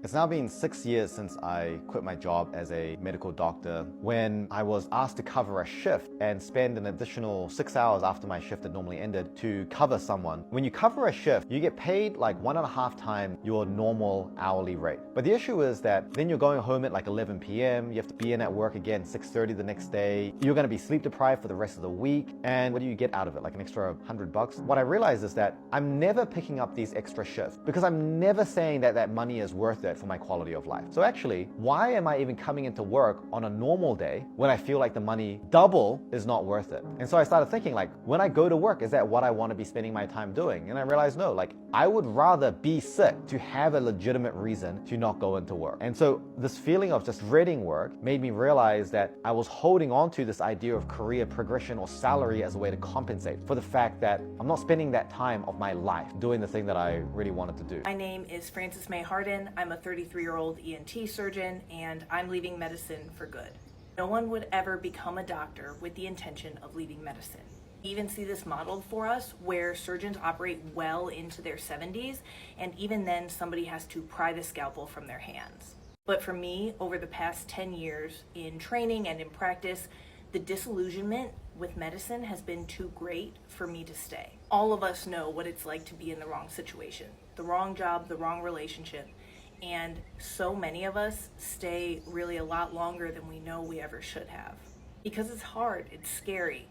It's now been 6 years since I quit my job as a medical doctor when I was asked to cover a shift and spend an additional 6 hours after my shift had normally ended to cover someone. When you cover a shift, you get paid like 1.5 times your normal hourly rate. But the issue is that then you're going home at like 11 p.m. You have to be in at work again 6:30 the next day. You're going to be sleep deprived for the rest of the week. And what do you get out of it? Like an extra $100? What I realized is that I'm never picking up these extra shifts because I'm never saying that that money is worth it for my quality of life. So actually, why am I even coming into work on a normal day when I feel like the money double is not worth it? And so I started thinking, like, when I go to work, is that what I want to be spending my time doing? And I realized no, like, I would rather be sick to have a legitimate reason to not go into work. And so this feeling of just dreading work made me realize that I was holding on to this idea of career progression or salary as a way to compensate for the fact that I'm not spending that time of my life doing the thing that I really wanted to do. My name is Frances May Harden. I'm a 33-year-old ENT surgeon, and I'm leaving medicine for good. No one would ever become a doctor with the intention of leaving medicine. We even see this modeled for us where surgeons operate well into their 70s, and even then somebody has to pry the scalpel from their hands. But for me, over the past 10 years in training and in practice, the disillusionment with medicine has been too great for me to stay. All of us know what it's like to be in the wrong situation, the wrong job, the wrong relationship, and so many of us stay really a lot longer than we know we ever should have. Because it's hard, it's scary.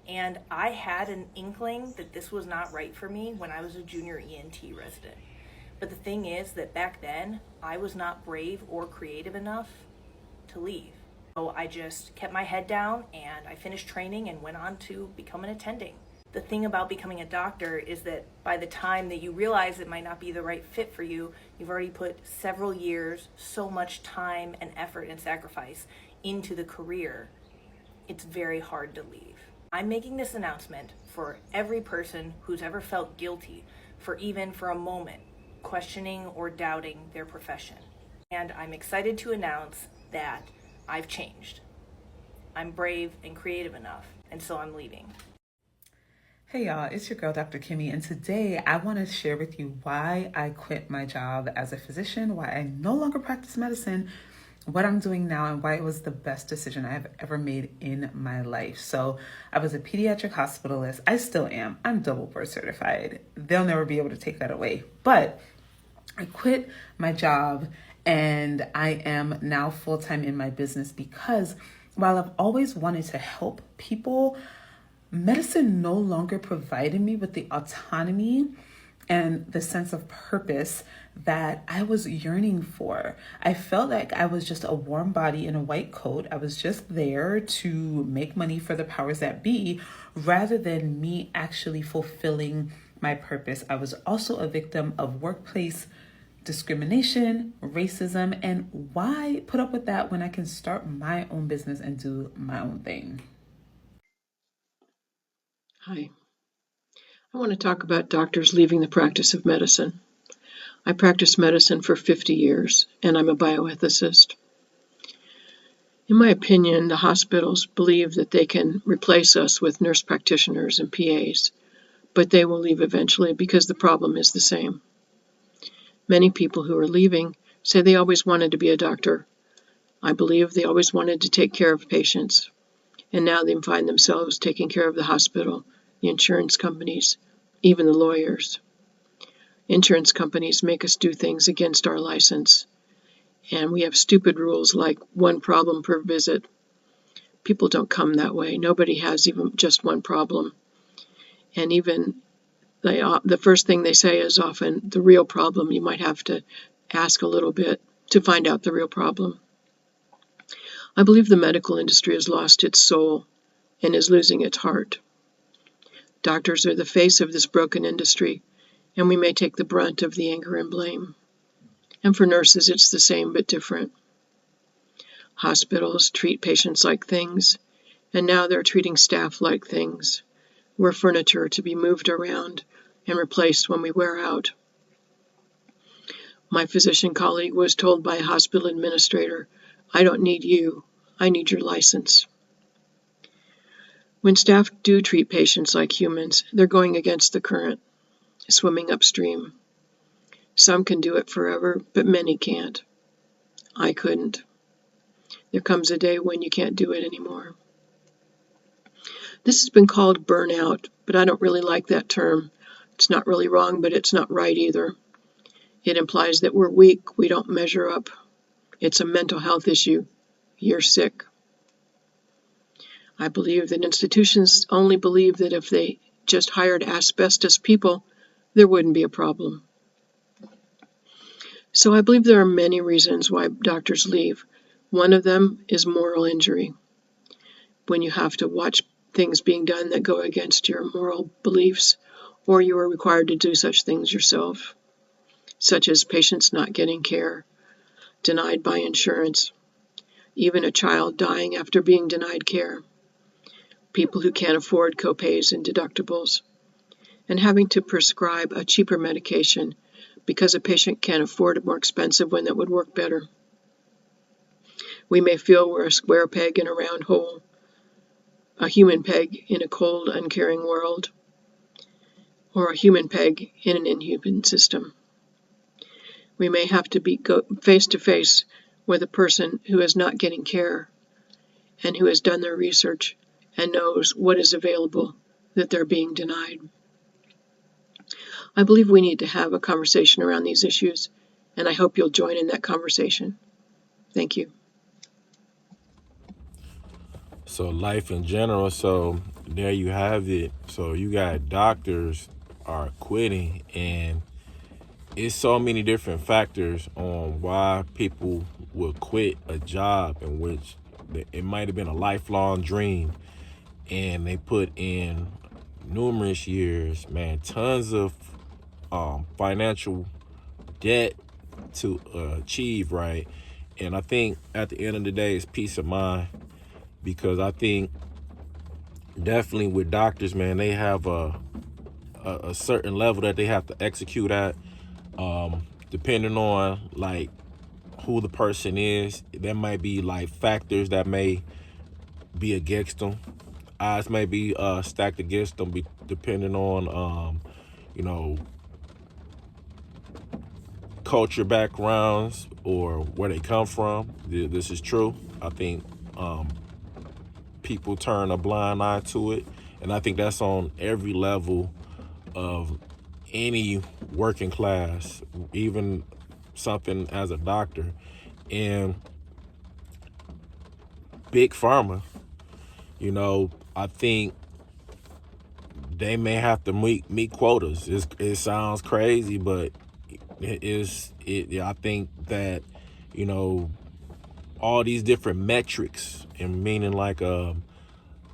And I had an inkling that this was not right for me when I was a junior ENT resident. But the thing is that back then, I was not brave or creative enough to leave. So I just kept my head down and I finished training and went on to become an attending. The thing about becoming a doctor is that by the time that you realize it might not be the right fit for you, you've already put several years, so much time and effort and sacrifice into the career. It's very hard to leave. I'm making this announcement for every person who's ever felt guilty for even for a moment questioning or doubting their profession. And I'm excited to announce that I've changed. I'm brave and creative enough, and so I'm leaving. Hey y'all, it's your girl, Dr. Kimmy, and today I want to share with you why I quit my job as a physician, why I no longer practice medicine, what I'm doing now, and why it was the best decision I have ever made in my life. So I was a pediatric hospitalist. I still am. I'm double board certified. They'll never be able to take that away. But I quit my job and I am now full-time in my business because while I've always wanted to help people, medicine no longer provided me with the autonomy and the sense of purpose that I was yearning for. I felt like I was just a warm body in a white coat. I was just there to make money for the powers that be, rather than me actually fulfilling my purpose. I was also a victim of workplace discrimination, racism, and why put up with that when I can start my own business and do my own thing? Hi. I want to talk about doctors leaving the practice of medicine. I practiced medicine for 50 years, and I'm a bioethicist. In my opinion, the hospitals believe that they can replace us with nurse practitioners and PAs, but they will leave eventually because the problem is the same. Many people who are leaving say they always wanted to be a doctor. I believe they always wanted to take care of patients, and now they find themselves taking care of the hospital, the insurance companies, even the lawyers. Insurance companies make us do things against our license, and we have stupid rules like one problem per visit. People don't come that way. Nobody has even just one problem. And even the first thing they say is often the real problem. You might have to ask a little bit to find out the real problem. I believe the medical industry has lost its soul and is losing its heart. Doctors are the face of this broken industry, and we may take the brunt of the anger and blame. And for nurses, it's the same but different. Hospitals treat patients like things, and now they're treating staff like things. We're furniture to be moved around and replaced when we wear out. My physician colleague was told by a hospital administrator, "I don't need you, I need your license." When staff do treat patients like humans, they're going against the current, swimming upstream. Some can do it forever, but many can't. I couldn't. There comes a day when you can't do it anymore. This has been called burnout, but I don't really like that term. It's not really wrong, but it's not right either. It implies that we're weak, we don't measure up. It's a mental health issue. You're sick. I believe that institutions only believe that if they just hired asbestos people, there wouldn't be a problem. So I believe there are many reasons why doctors leave. One of them is moral injury. When you have to watch things being done that go against your moral beliefs, or you are required to do such things yourself, such as patients not getting care, denied by insurance, even a child dying after being denied care, people who can't afford copays and deductibles, and having to prescribe a cheaper medication because a patient can't afford a more expensive one that would work better. We may feel we're a square peg in a round hole, a human peg in a cold, uncaring world, or a human peg in an inhuman system. We may have to go face to face with a person who is not getting care and who has done their research and knows what is available that they're being denied. I believe we need to have a conversation around these issues, and I hope you'll join in that conversation. Thank you. So life in general, so there you have it. So you got doctors are quitting, and it's so many different factors on why people will quit a job in which it might have been a lifelong dream, and they put in numerous years, man, tons of financial debt to achieve, right? And I think at the end of the day, it's peace of mind, because I think definitely with doctors, man, they have a certain level that they have to execute at, depending on like who the person is. There might be like factors that may be against them. Odds may be stacked against them, depending on culture backgrounds or where they come from. This is true. I think people turn a blind eye to it, and I think that's on every level of any working class, even something as a doctor. And big pharma, I think they may have to meet quotas. It sounds crazy, but I think that all these different metrics, and meaning like a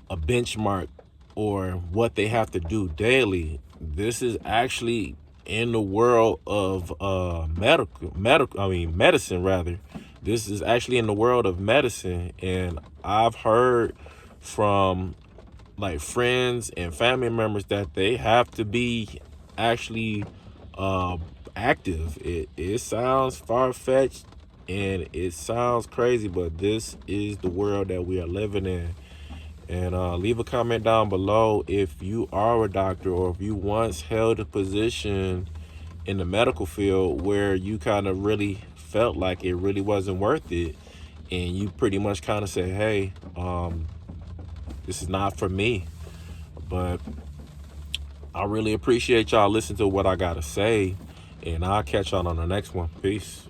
benchmark or what they have to do daily. This is actually in the world of medicine rather. This is actually in the world of medicine, and I've heard from like friends and family members that they have to be actually active. It sounds far-fetched and it sounds crazy, but this is the world that we are living in. And leave a comment down below if you are a doctor, or if you once held a position in the medical field where you kind of really felt like it really wasn't worth it, and you pretty much kind of said, hey, this is not for me. But I really appreciate y'all listening to what I gotta say, and I'll catch y'all on the next one. Peace.